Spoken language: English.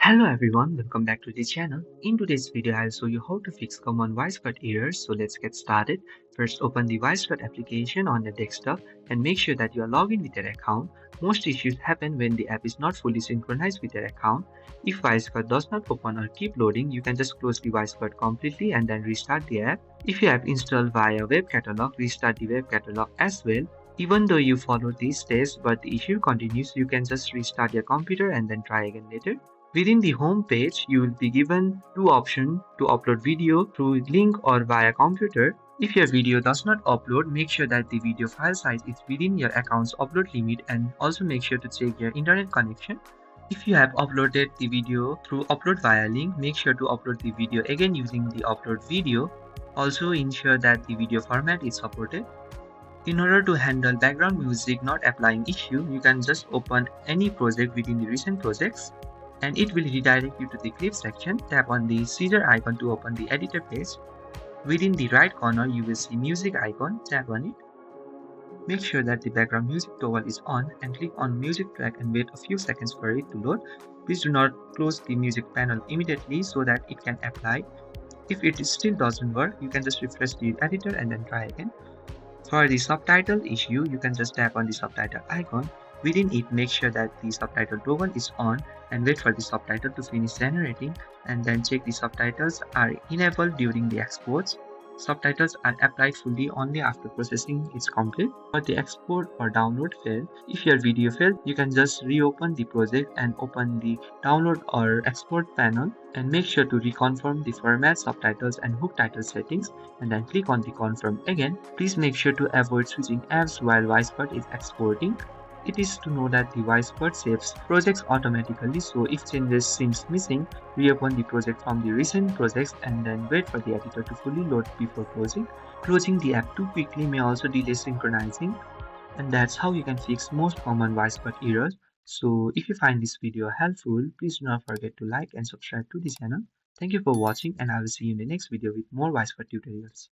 Hello everyone, welcome back to the channel. In today's video, I'll show you how to fix common WiseCut errors. So let's get started. First, open the WiseCut application on the desktop and make sure that you are logged in with your account. Most issues happen when the app is not fully synchronized with your account. If WiseCut does not open or keep loading, you can just close the WiseCut completely and then restart the app. If you have installed via web catalog, restart the web catalog as well. Even though you follow these steps but the issue continues, you can just restart your computer and then try again later. Within the home page, you will be given two options to upload video through link or via computer. If your video does not upload, make sure that the video file size is within your account's upload limit and also make sure to check your internet connection. If you have uploaded the video through upload via link, make sure to upload the video again using the upload video. Also ensure that the video format is supported. In order to handle background music not applying issue, you can just open any project within the recent projects and it will redirect you to the clip section. Tap on the scissor icon to open the editor page. Within the right corner, you will see music icon. Tap on it. Make sure that the background music toggle is on and click on music track and wait a few seconds for it to load. Please do not close the music panel immediately so that it can apply. If it still doesn't work, you can just refresh the editor and then try again. For the subtitle issue, you can just tap on the subtitle icon. Within it, make sure that the subtitle toggle is on and wait for the subtitle to finish generating and then check the subtitles are enabled during the exports. Subtitles are applied fully only after processing is complete. For the export or download failed, if your video failed, you can just reopen the project and open the download or export panel and make sure to reconfirm the format, subtitles and hook title settings and then click on the confirm again. Please make sure to avoid switching apps while WiseCut is exporting. It is to know that the WiseCut saves projects automatically, so if changes seems missing, reopen the project from the recent projects and then wait for the editor to fully load before closing. Closing the app too quickly may also delay synchronizing, and that's how you can fix most common WiseCut errors. So if you find this video helpful, please do not forget to like and subscribe to the channel. Thank you for watching and I will see you in the next video with more WiseCut tutorials.